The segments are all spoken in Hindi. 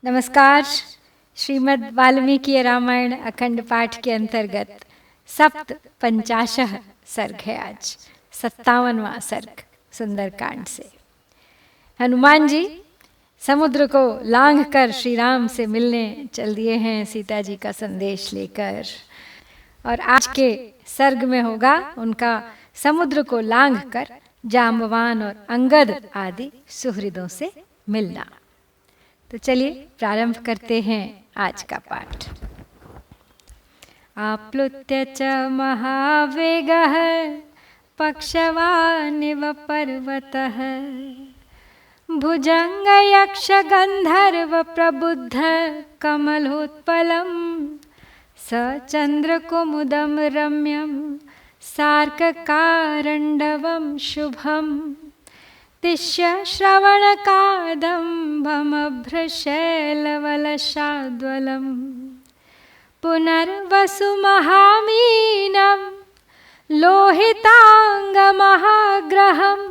नमस्कार। श्रीमद् वाल्मीकि रामायण अखंड पाठ के अंतर्गत सप्त पंचाशः सर्ग है। आज 57वां सर्ग सुंदरकांड से। हनुमान जी समुद्र को लांघ कर श्री राम से मिलने चल दिए हैं, सीता जी का संदेश लेकर। और आज के सर्ग में होगा उनका समुद्र को लांघ कर जाम्बवान और अंगद आदि सुहृदों से मिलना। तो चलिए प्रारंभ करते हैं आज का पाठ। आप्लुत्य च महावेगः पक्षवानिव पर्वतः भुजंग यक्ष गंधर्व प्रबुद्ध कमलोत्पलं स चंद्रकुमुदं रम्यं सार्ककारण्डवं शुभम् तिष्य श्रवणकादम्बमभ्रशैलवलशाद्वलम् पुनर्वसुमहामीनं लोहिताङ्गमहाग्रहम्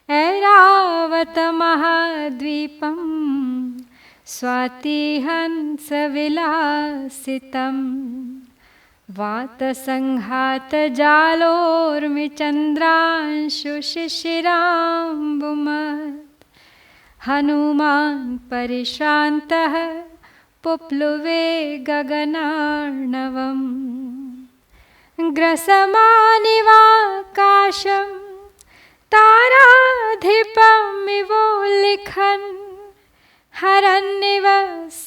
ऐरावतमहाद्वीपं स्वातिहंसविलासितम् वातसंघातजालोर्मिचन्द्रांशुशिशिराम्बुमत् हनुमान् परिश्रान्तः पुप्लुवे गगनार्णवम् ग्रसमानिवाकाशं ताराधिपमिवोल्लिखन् हरन्निव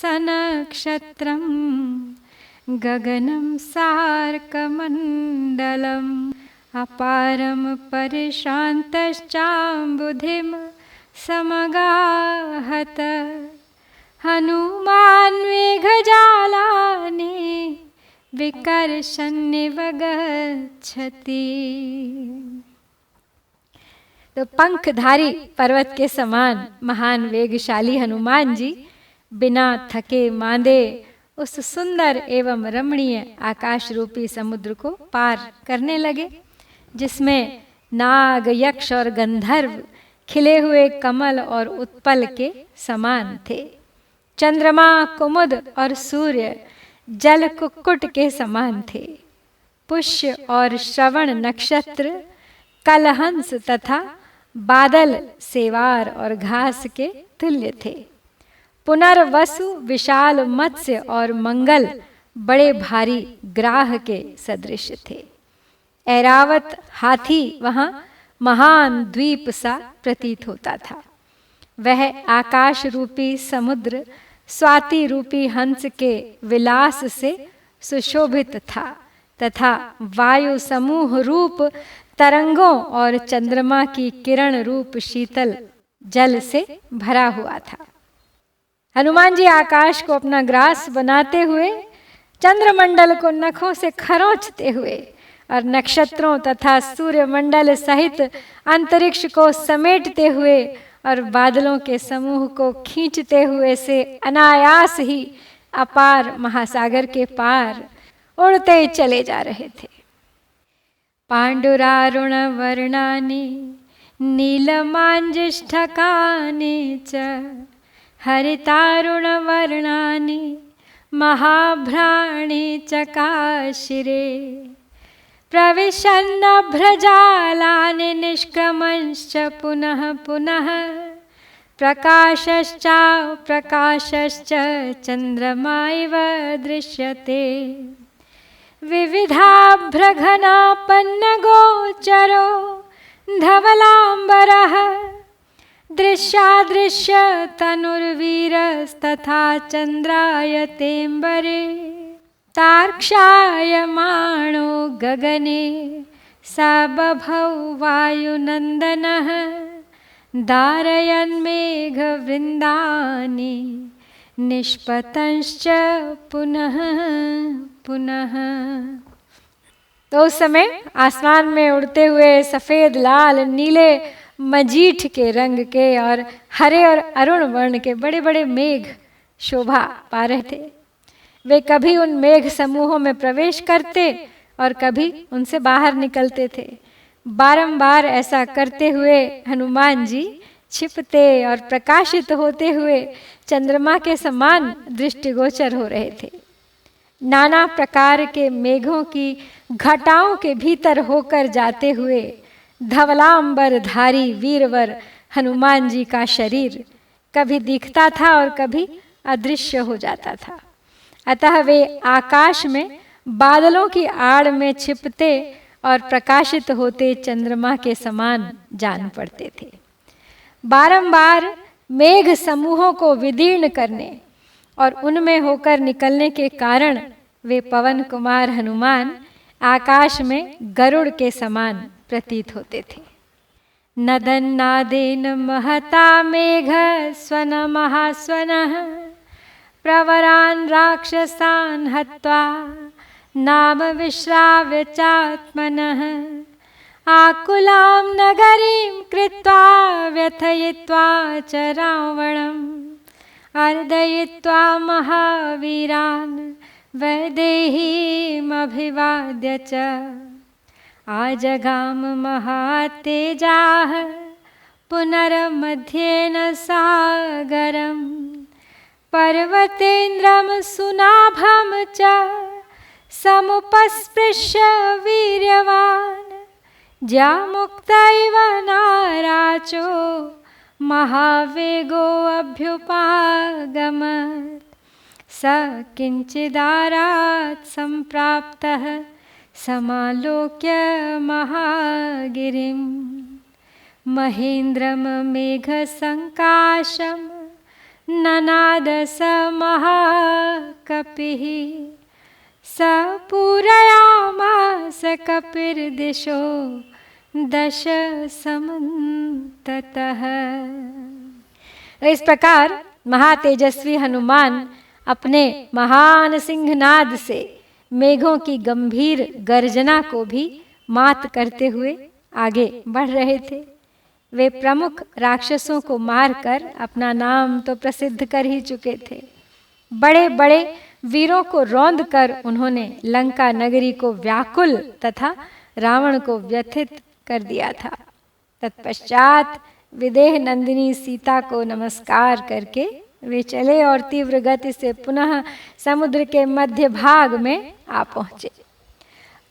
सनक्षत्रम् गगनं सार्कमण्डलम् अपारं परिश्रान्तश्चाम्बुधिं समगाहत हनुमान् मेघजालानि विकर्षन्निव गच्छति। तो पंखधारी पर्वत के समान महान वेगशाली हनुमान जी बिना थके मांदे उस सुंदर एवं रमणीय आकाश रूपी समुद्र को पार करने लगे, जिसमें नाग, यक्ष और गंधर्व खिले हुए कमल और उत्पल के समान थे। चंद्रमा, कुमुद और सूर्य जल कुक्कुट के समान थे। पुष्य और श्रवण नक्षत्र, कलहंस तथा बादल सेवार और घास के तुल्य थे। पुनर्वसु विशाल मत्स्य और मंगल बड़े भारी ग्राह के सदृश थे। ऐरावत हाथी वहां महान द्वीप सा प्रतीत होता था। वह आकाश रूपी समुद्र स्वाति रूपी हंस के विलास से सुशोभित था तथा वायु समूह रूप तरंगों और चंद्रमा की किरण रूप शीतल जल से भरा हुआ था। हनुमान जी आकाश को अपना ग्रास बनाते हुए, चंद्रमंडल को नखों से खरोंचते हुए और नक्षत्रों तथा सूर्यमंडल सहित अंतरिक्ष को समेटते हुए और बादलों के समूह को खींचते हुए से अनायास ही अपार महासागर के पार उड़ते चले जा रहे थे। पांडुरारुण वर्णानि नीलमांजिष्ठकानि च हरितारुणवर्णानि महाभ्राणि चकाशिरे प्रविशन्नभ्रजालानि निष्क्रमंश्च पुनः पुनः प्रकाशश्च चन्द्रमा इव दृश्यते विविधाभ्रघनापन्नगोचरो धवलाम्बरः दृश्यादृश्य तनुर्वीरस्तथा चन्द्रायतेऽम्बरे तार्क्ष्यायमाणो गगने स बभौ वायुनन्दनः दारयन् मेघवृन्दानि निष्पतंश्च पुनः पुनः। तो उस समय आसमान में उड़ते हुए सफेद, लाल, नीले, मजीठ के रंग के और हरे और अरुण वर्ण के बड़े बड़े मेघ शोभा पा रहे थे। वे कभी उन मेघ समूहों में प्रवेश करते और कभी उनसे बाहर निकलते थे। बारंबार ऐसा करते हुए हनुमान जी छिपते और प्रकाशित होते हुए चंद्रमा के समान दृष्टिगोचर हो रहे थे। नाना प्रकार के मेघों की घटाओं के भीतर होकर जाते हुए धवलांबरधारी वीरवर हनुमान जी का शरीर कभी दिखता था और कभी अदृश्य हो जाता था। अतः वे आकाश में बादलों की आड़ में छिपते और प्रकाशित होते चंद्रमा के समान जान पड़ते थे। बारंबार मेघ समूहों को विदीर्ण करने और उनमें होकर निकलने के कारण वे पवन कुमार हनुमान आकाश में गरुड़ के समान प्रतीत होते थे। नदन्नादेन महता मेघ स्वन महास्वनः प्रवरान् राक्षसान् हत्वा नाम विश्राव्य चात्मनः आकुलां नगरीं कृत्वा व्यथयित्वा च रावणम् अर्दयित्वा महावीरान् वैदेहीमभिवाद्य च आजगाम महातेजाः पुनर्मध्येन सागरम् पर्वतेन्द्रं सुनाभं च समुपस्पृश्य वीर्यवान् ज्यामुक्त इव नाराचो महावेगो अभ्युपागमत् स किंचिदारात् संप्राप्तः समालोक्य महागिरिं महेन्द्रं मेघसंकाशं ननाद स महाकपिः स पूरयामास कपिर्दिशो दश समन्ततः। इस प्रकार महातेजस्वी हनुमान अपने महान सिंहनाद से मेघों की गंभीर गर्जना को भी मात करते हुए आगे बढ़ रहे थे। वे प्रमुख राक्षसों को मारकर अपना नाम तो प्रसिद्ध कर ही चुके थे। बड़े बड़े वीरों को रौंद कर उन्होंने लंका नगरी को व्याकुल तथा रावण को व्यथित कर दिया था। तत्पश्चात विदेह नंदिनी सीता को नमस्कार करके वे चले और तीव्र गति से पुनः समुद्र के मध्य भाग में आ पहुंचे।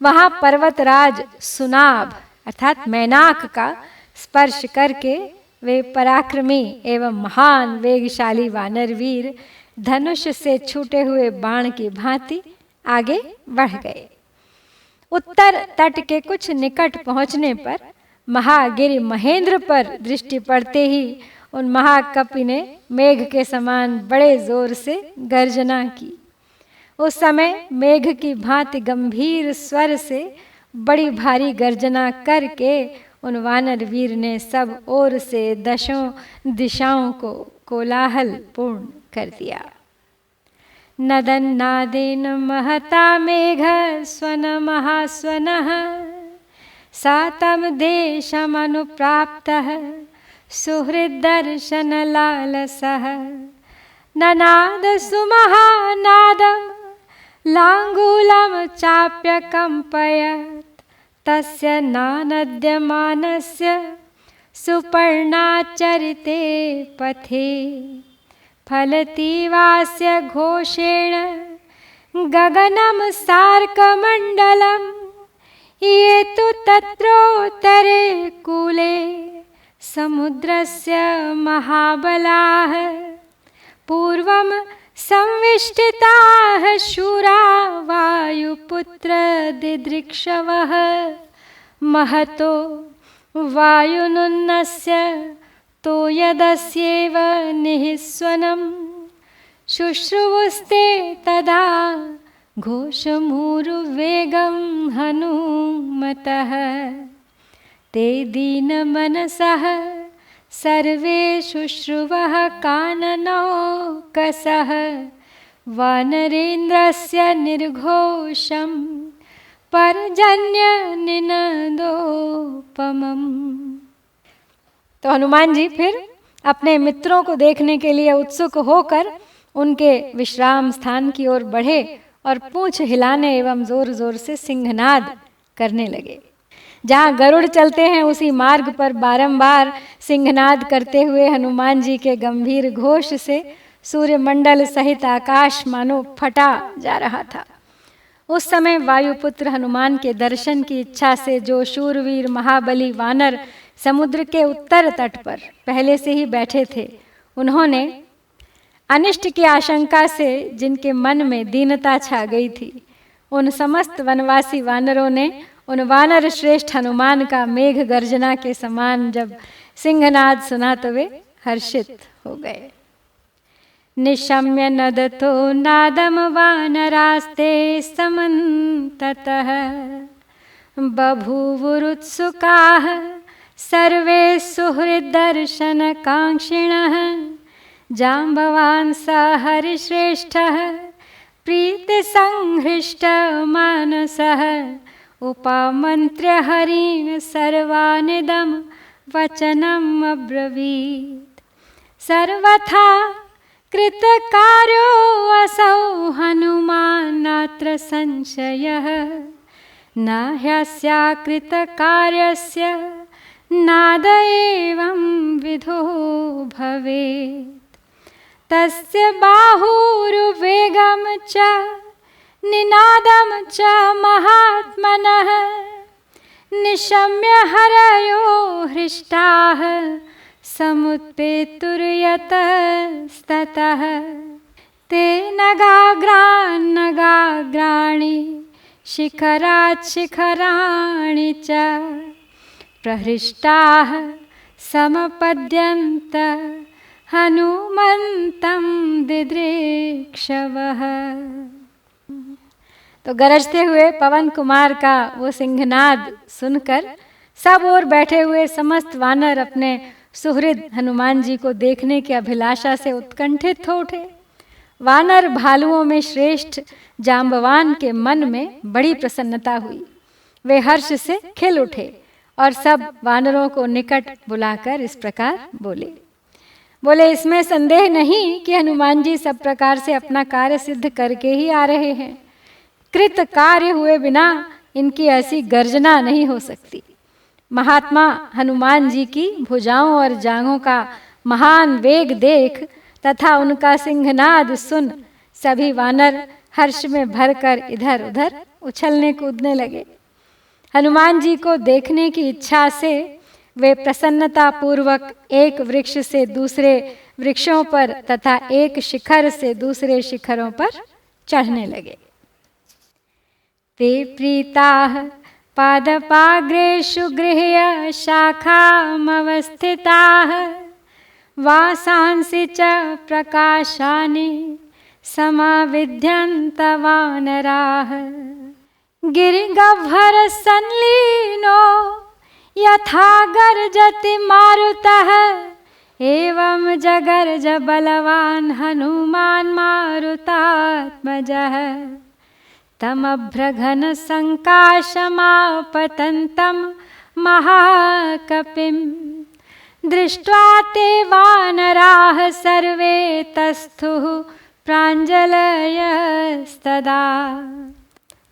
वहां पर्वतराज सुनाभ अर्थात मैनाक का स्पर्श करके वे पराक्रमी एवं महान वेगशाली वानरवीर धनुष से छूटे हुए बाण की भांति आगे बढ़ गए। उत्तर तट के कुछ निकट पहुंचने पर महागिरि महेंद्र पर दृष्टि पड़ते ही उन महाकपि ने मेघ के समान बड़े जोर से गर्जना की। उस समय मेघ की भांति गंभीर स्वर से बड़ी भारी गर्जना करके उन वानर वीर ने सब ओर से दशों दिशाओं को कोलाहल पूर्ण कर दिया। नदन्नादेन महता मेघ स्वन महास्वनः सातम देशमनुप्राप्तः सुहृद्दर्शनलालसः ननाद सुमहानादं लाङ्गूलं चाप्यकम्पयत् तस्य नानद्यमानस्य सुपर्णाचरिते पथे फलतीवास्य घोषेण गगनं सार्कमण्डलम् ये तु तत्रोत्तरे कूले समुद्रस्य महाबलाः पूर्वं संविष्टिताः शूरा वायुपुत्र दिदृक्षवः महतो वायुनुन्नस्य तो यदस्येव निःस्वनं शुश्रुवुस्ते तदा घोषमूरुवेगं हनुमतः ते दीनमनसः सर्वे शुश्रुवः काननौकसः वानरेन्द्रस्य निर्घोषं पर्जन्यनिनदोपमम्। तो हनुमान जी फिर अपने मित्रों को देखने के लिए उत्सुक होकर उनके विश्राम स्थान की ओर बढ़े और पूंछ हिलाने एवं जोर जोर से सिंहनाद करने लगे। जहाँ गरुड़ चलते हैं उसी मार्ग पर बारंबार सिंहनाद करते हुए हनुमान जी के गंभीर घोष से सूर्यमंडल सहित आकाश मानो फटा जा रहा था। उस समय वायुपुत्र हनुमान के दर्शन की इच्छा से जो शूरवीर महाबली वानर समुद्र के उत्तर तट पर पहले से ही बैठे थे, उन्होंने अनिष्ट की आशंका से जिनके मन में दीनता छा गई थी, उन समस्त वनवासी वानरों ने उन वानर श्रेष्ठ हनुमान का मेघ गर्जना के समान जब सिंहनाद सुना तो वे हर्षित हो गए। निशम्य नदतो नादम वानरास्ते समन्ततः बभूवुरुत्सुकाः सर्वे सुहृद्दर्शनकाङ्क्षिणः जाम्बवान् स हरिश्रेष्ठः प्रीतिसंहृष्टमानसः उपामन्त्र्य हरिं सर्वानिदं वचनम् अब्रवीत्। सर्वथा कृतकार्योऽसौ हनुमान् नात्र संशयः न ह्यस्या कृतकार्यस्य नाद एवं विधो भवेत्। तस्य बाहुरुवेगं च निनादं च महात्मनः निशम्य हरयो हृष्टाः समुत्पेतुर्यतस्ततः ते नगाग्राणि शिखरात् शिखराणि च प्रहृष्टाः समपद्यन्त हनुमन्तं दिदृक्षवः। तो गरजते हुए पवन कुमार का वो सिंहनाद सुनकर सब ओर बैठे हुए समस्त वानर अपने सुहृद हनुमान जी को देखने की अभिलाषा से उत्कंठित हो उठे। वानर भालुओं में श्रेष्ठ जाम्बवान के मन में बड़ी प्रसन्नता हुई। वे हर्ष से खिल उठे और सब वानरों को निकट बुलाकर इस प्रकार बोले, इसमें संदेह नहीं कि हनुमान जी सब प्रकार से अपना कार्य सिद्ध करके ही आ रहे हैं। कृत कार्य हुए बिना इनकी ऐसी गर्जना नहीं हो सकती। महात्मा हनुमान जी की भुजाओं और जांघों का महान वेग देख तथा उनका सिंहनाद सुन सभी वानर हर्ष में भरकर इधर उधर उछलने कूदने लगे। हनुमान जी को देखने की इच्छा से वे प्रसन्नता पूर्वक एक वृक्ष से दूसरे वृक्षों पर तथा एक शिखर से दूसरे शिखरों पर चढ़ने लगे। ते प्रीताः पादपाग्रेषु गृह्य शाखामवस्थिताः वासांसि च प्रकाशानि समाविध्यन्त वानराः गिरिगह्वरसंलीनो यथा गर्जति मारुतः एवं जगर्ज बलवान् हनुमान् मारुतात्मजः तमभ्रघन संकाशमापतन्तं महाकपिं दृष्ट्वा ते वानराः सर्वे तस्थुः प्राञ्जलयस्तदा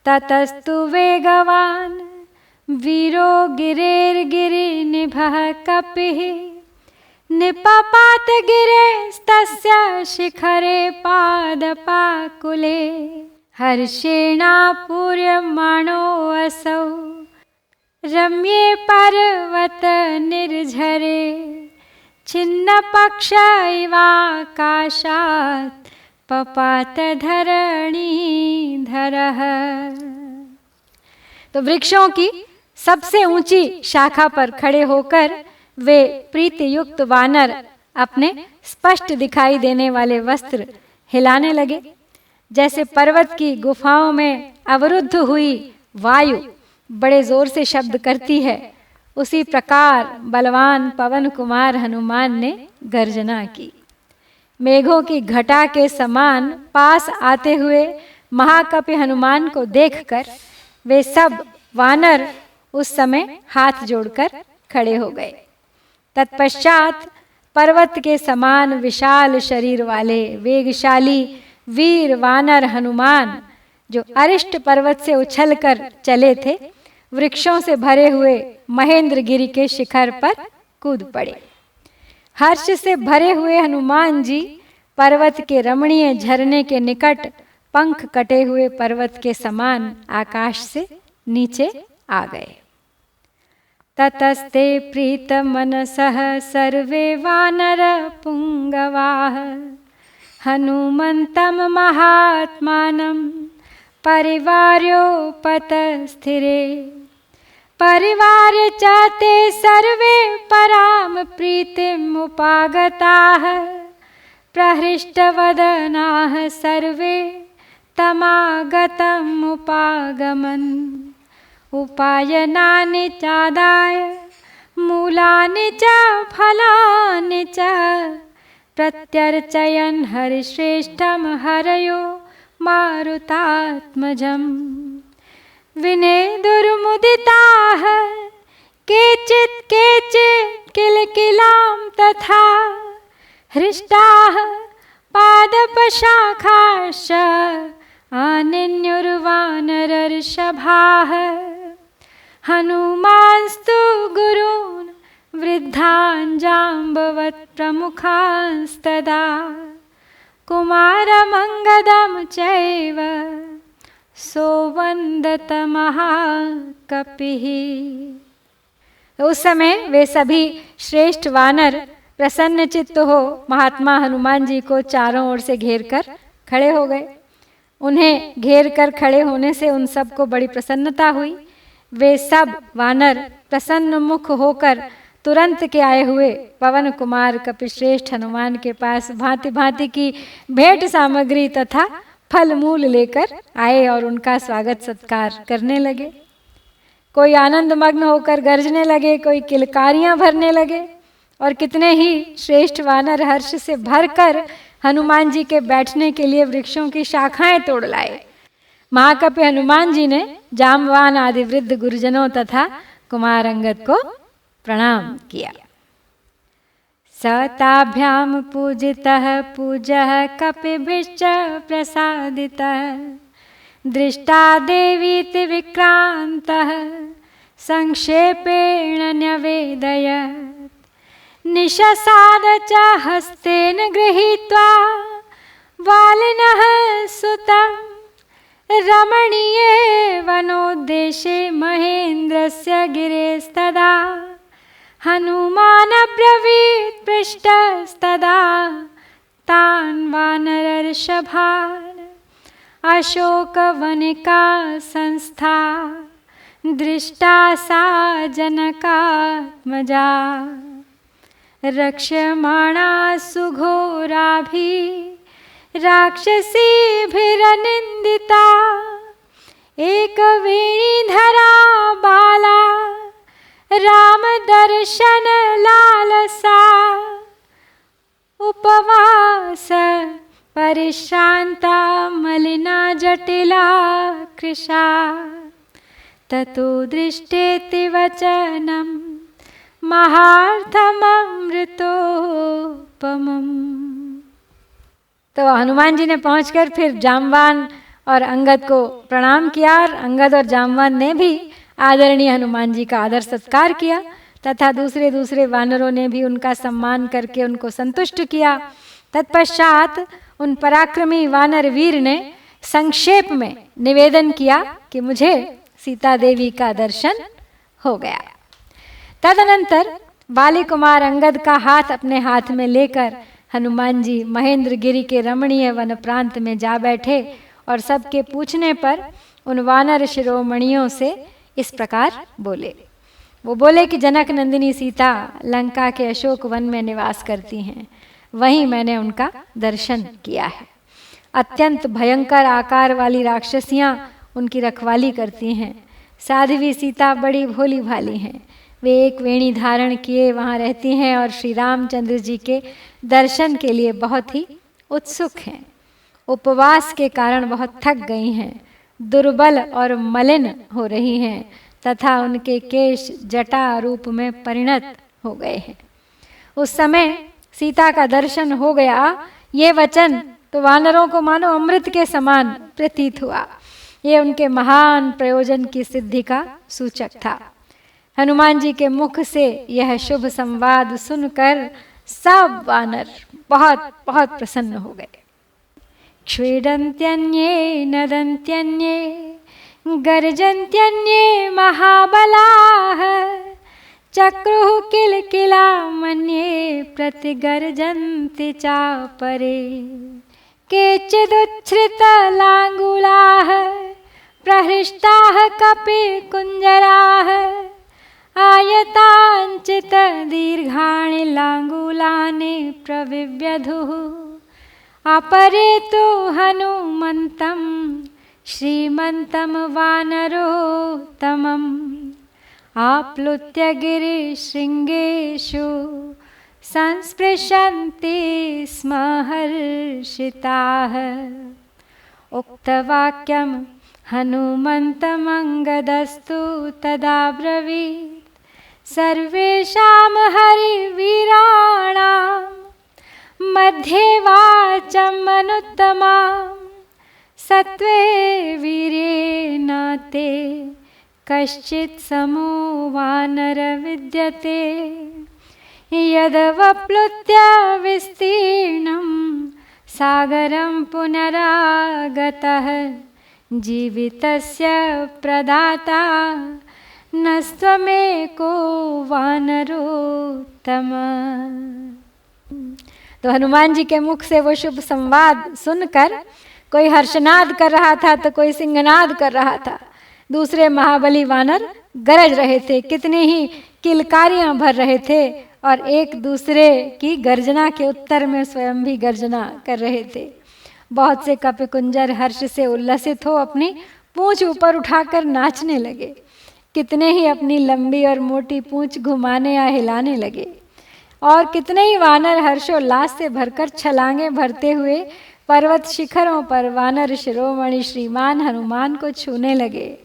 ततस्तु वेगवान् वीरो गिरेर्गिरिनिभः कपिः निपपात गिरेस्तस्य शिखरे पादपाकुले हर्षेणापूर्यमाणोऽसौ रम्ये पर्वत निर्झरे छिन्नपक्ष इवाकाशात् पपात धरणीधरः। तो वृक्षों की सबसे ऊंची शाखा पर खड़े होकर वे प्रीतियुक्त वानर अपने स्पष्ट दिखाई देने वाले वस्त्र हिलाने लगे। जैसे पर्वत की गुफाओं में अवरुद्ध हुई वायु बड़े जोर से शब्द करती है, उसी प्रकार बलवान पवन कुमार हनुमान ने गर्जना की। मेघों की घटा के समान पास आते हुए महाकपि हनुमान को देखकर वे सब वानर उस समय हाथ जोड़कर खड़े हो गए। तत्पश्चात पर्वत के समान विशाल शरीर वाले वेगशाली वीर वानर हनुमान, जो अरिष्ट पर्वत से उछलकर चले थे, वृक्षों से भरे हुए महेंद्र गिरि के शिखर पर कूद पड़े। हर्ष से भरे हुए हनुमान जी पर्वत के रमणीय झरने के निकट पंख कटे हुए पर्वत के समान आकाश से नीचे आ गए। ततस्ते प्रीत मनसः सर्वे वानर पुंगवाः हनुमन्तं महात्मानं परिवार्योपतस्थिरे। परिवार्य च ते सर्वे पराम प्रीतिमुपागताः प्रहृष्टवदनाः सर्वे तमागतमुपागमन्। उपायनानि चादाय मूलानि च फलानि च प्रत्यर्चयन् हरिश्रेष्ठं हरयो मारुतात्मजम्। विनेदुर्मुदिताः केचित् केचित् किलकिलां तथा हृष्टाः पादपशाखाश्च आनिन्युर्वानरर्षभाः। हनुमांस्तु गुरून् वृद्धान् जाम्बवत् प्रमुखांस्तदा कुमारमङ्गदं चैव सोवन्दत महाकपिः। उस समय वे सभी श्रेष्ठ वानर प्रसन्न चित्त हो महात्मा हनुमान जी को चारों ओर से घेर कर खड़े हो गए। उन्हें घेर कर खड़े होने से उन सबको बड़ी प्रसन्नता हुई। वे सब वानर प्रसन्न मुख होकर तुरंत के आए हुए पवन कुमार कपिश्रेष्ठ हनुमान के पास भांति भांति की भेंट सामग्री तथा फल मूल लेकर आए और उनका स्वागत सत्कार करने लगे। कोई आनंद मग्न होकर गरजने लगे, कोई किलकारियां भरने लगे और कितने ही श्रेष्ठ वानर हर्ष से भरकर हनुमान जी के बैठने के लिए वृक्षों की शाखाएं तोड़ लाए। महाकपि हनुमान जी ने जाम्बवान आदि वृद्ध गुरुजनों तथा कुमार अंगद को प्रणाम किया। सताभ्याम पूजितः पूजः कपिभिश्च प्रसादितः दृष्टा देवीति विक्रान्तः संक्षेपेण न्यवेदयत्। निशसाद च हस्तेन गृहीत्वा वालिनः सुतं रमणीये वनोद्देशे महेन्द्रस्य गिरेस्तदा। हनुमान ब्रवीत् पृष्टस्तदा तान् वानरर्षभान् अशोकवनिका संस्था दृष्टा सा जनकात्मजा। रक्ष्यमाणा सुघोराभिः राक्षसीभिरनिन्दिता एकवेणीधरा बाला रामदर्शन लालसा। उपवास परिश्रान्ता मलिना जटिला कृशा ततो दृष्टेति वचनं महार्थममृतोपमम्। तो हनुमान जी ने पहुंचकर फिर जाम्बवान और अंगद को प्रणाम किया और अंगद और जाम्बवान ने भी आदरणीय हनुमान जी का आदर सत्कार किया तथा दूसरे दूसरे वानरों ने भी उनका सम्मान करके उनको संतुष्ट किया। तत्पश्चात उन पराक्रमी वानर वीर ने संक्षेप में निवेदन किया कि मुझे सीता देवी का दर्शन हो गया। तदनंतर बाली कुमार अंगद का हाथ अपने हाथ में लेकर हनुमान जी महेंद्र गिरी के रमणीय वन प्रांत में जा बैठे और सबके पूछने पर उन वानर शिरोमणियों से इस प्रकार बोले। वो बोले कि जनक नंदिनी सीता लंका के अशोक वन में निवास करती हैं, वहीं मैंने उनका दर्शन किया है। अत्यंत भयंकर आकार वाली राक्षसियां उनकी रखवाली करती हैं। साध्वी सीता बड़ी भोली भाली हैं। वे एक वेणी धारण किए वहाँ रहती हैं और श्री रामचंद्र जी के दर्शन के लिए बहुत ही उत्सुक हैं। उपवास के कारण बहुत थक गई हैं, दुर्बल और मलिन हो रही हैं तथा उनके केश जटा रूप में परिणत हो गए हैं। उस समय सीता का दर्शन हो गया, ये वचन तो वानरों को मानो अमृत के समान प्रतीत हुआ। ये उनके महान प्रयोजन की सिद्धि का सूचक था। हनुमान जी के मुख से यह शुभ संवाद सुनकर सब वानर बहुत बहुत प्रसन्न हो गए। क्रीडन्त्यन्ये नदन्त्यन्ये गर्जन्त्यन्ये महाबलाः चक्रुः किलकिलामन्ये प्रतिगर्जन्ति चापरे। केचिदुच्छ्रितलाङ्गुलाः प्रहृष्टाः कपिकुञ्जराः आयताञ्चितदीर्घाणि लाङ्गुलानि प्रविव्यधुः। अपरे तु हनुमन्तं श्रीमन्तं वानरोत्तमम् आप्लुत्य गिरिशृङ्गेषु संस्पृशन्ति स्म हर्षिताः। उक्तवाक्यं हनुमन्तमङ्गदस्तु तदा ब्रवीत् सर्वेषां हरिवीराणां मध्ये वाचमनुत्तमां सत्त्वे वीर्ये न ते कश्चित् समो वानर विद्यते। यदवप्लुत्य विस्तीर्णं सागरं पुनरागतः जीवितस्य प्रदाता नस्त्वमेको वानरोत्तम। तो हनुमान जी के मुख से वो शुभ संवाद सुनकर कोई हर्षनाद कर रहा था तो कोई सिंहनाद कर रहा था। दूसरे महाबली वानर गरज रहे थे, कितनी ही किलकारियां भर रहे थे और एक दूसरे की गर्जना के उत्तर में स्वयं भी गर्जना कर रहे थे। बहुत से कपिकुंजर हर्ष से उल्लसित हो अपनी पूंछ ऊपर उठाकर नाचने लगे। कितने ही अपनी लंबी और मोटी पूंछ घुमाने या हिलाने लगे और कितने ही वानर हर्षोल्लास से भरकर छलांगे भरते हुए पर्वत शिखरों पर वानर शिरोमणि श्रीमान हनुमान को छूने लगे।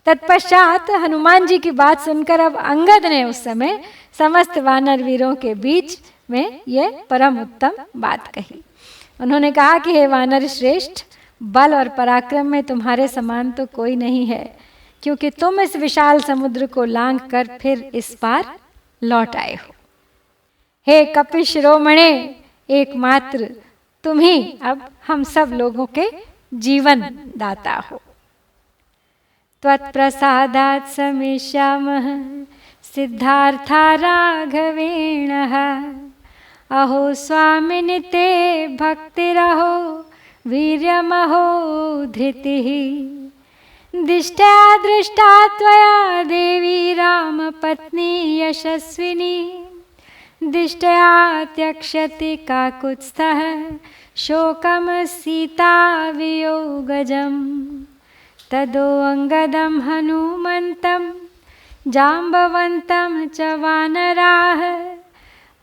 तत्पश्चात हनुमान जी की बात सुनकर अब अंगद ने उस समय समस्त वानर वीरों के बीच में ये परम उत्तम बात कही। उन्होंने कहा कि हे वानर श्रेष्ठ, बल और पराक्रम में तुम्हारे समान तो कोई नहीं है, क्योंकि तुम इस विशाल समुद्र को लांघ कर फिर इस पार लौट आए हो। हे कपि शिरोमणे, एकमात्र तुम ही अब हम सब लोगों के जीवन दाता हो। त्वत्प्रसादात् समिष्यामः सिद्धार्था राघवेणः। अहो स्वामिनि ते भक्तिरहो वीर्यमहो धृतिः। दिष्टा दृष्टा त्वया देवी रामपत्नी यशस्विनी। दिष्टया त्यक्ष्यति काकुत्स्थः शोकं सीतावियोगजम्। तदो अंगदं हनुमन्तं जाम्बवन्तं च वानराः।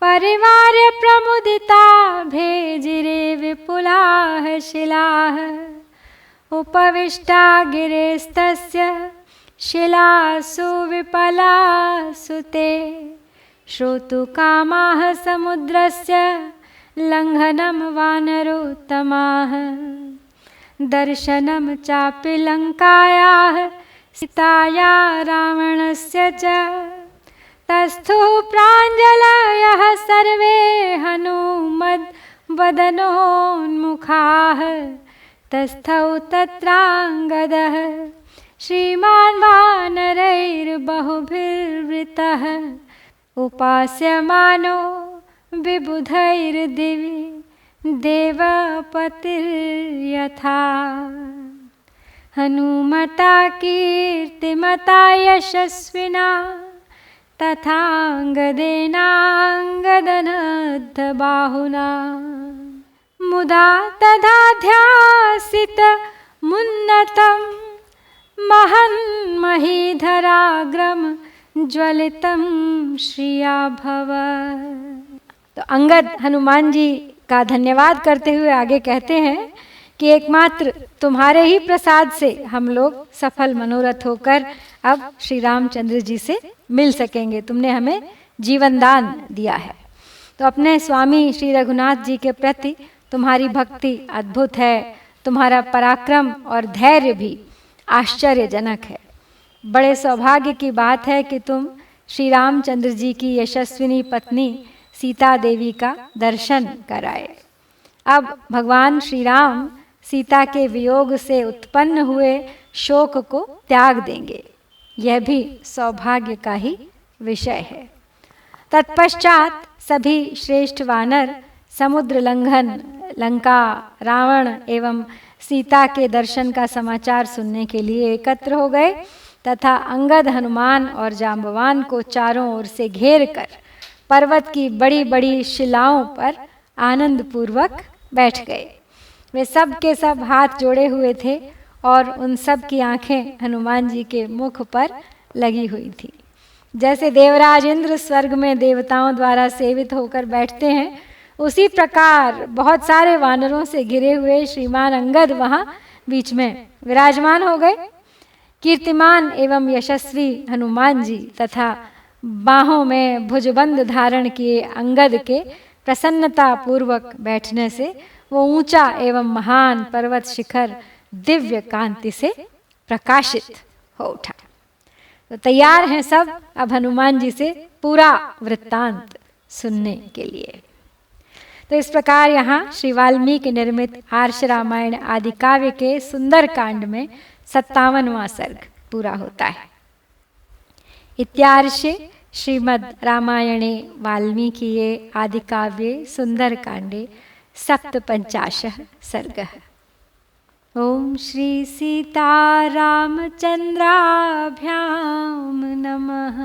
परिवार्य प्रमुदिता भेजिरे विपुलाः शिलाः। उपविष्टा गिरेस्तस्य शिलासु विपलासु ते। श्रोतुकामाः समुद्रस्य लङ्घनं वानरोत्तमाः। दर्शनं चापि लङ्कायाः सीताया रावणस्य च। तस्थुः प्राञ्जलयः सर्वे हनुमद्वदनोन्मुखाः। तस्थौ तत्राङ्गदः श्रीमान् वानरैर्बहुभिर्वृतः। उपास्यमानो विबुधैर्दिवि देवपतिर्यथा। हनुमता कीर्तिमता यशस्विना तथाङ्गदेनाङ्गदनद्धबाहुना। मुदा तथा ध्यासितमुन्नतं महन्महीधराग्रम ज्वलितं श्रिया भव। तो अंगद हनुमान जी का धन्यवाद करते हुए आगे कहते हैं कि एकमात्र तुम्हारे ही प्रसाद से हम लोग सफल मनोरथ होकर अब श्री रामचंद्र जी से मिल सकेंगे। तुमने हमें जीवन दान दिया है। तो अपने स्वामी श्री रघुनाथ जी के प्रति तुम्हारी भक्ति अद्भुत है। तुम्हारा पराक्रम और धैर्य भी आश्चर्यजनक है। बड़े सौभाग्य की बात है कि तुम श्री रामचंद्र जी की यशस्विनी पत्नी सीता देवी का दर्शन कराए। अब भगवान श्री राम सीता के वियोग से उत्पन्न हुए शोक को त्याग देंगे, यह भी सौभाग्य का ही विषय है। तत्पश्चात सभी श्रेष्ठ वानर समुद्र लंघन, लंका, रावण एवं सीता के दर्शन का समाचार सुनने के लिए एकत्र हो गए तथा अंगद, हनुमान और जांबवान को चारों ओर से घेर कर पर्वत की बड़ी बड़ी शिलाओं पर आनंद पूर्वक बैठ गए। वे सब के सब हाथ जोड़े हुए थे और उन सब की आंखें हनुमान जी के मुख पर लगी हुई थी। जैसे देवराज इंद्र स्वर्ग में देवताओं द्वारा सेवित होकर बैठते हैं, उसी प्रकार बहुत सारे वानरों से घिरे हुए श्रीमान अंगद वहां बीच में विराजमान हो गए। कीर्तिमान एवं यशस्वी हनुमान जी तथा बाहों में भुजबंद धारण किए अंगद के प्रसन्नता पूर्वक बैठने से वो ऊंचा एवं महान पर्वत शिखर दिव्य कांति से प्रकाशित हो उठा। तो तैयार हैं सब अब हनुमान जी से पूरा वृत्तांत सुनने के लिए। तो इस प्रकार यहाँ श्री वाल्मीकि निर्मित आर्ष रामायण आदि काव्य के सुंदर कांड में 57वां सर्ग पूरा होता है। इत्यार्षे श्रीमद् रामायणे वाल्मीकिये आदि काव्ये सुंदर कांडे 57 सर्गः। ओम श्री सीता रामचंद्राभ्याम नमः।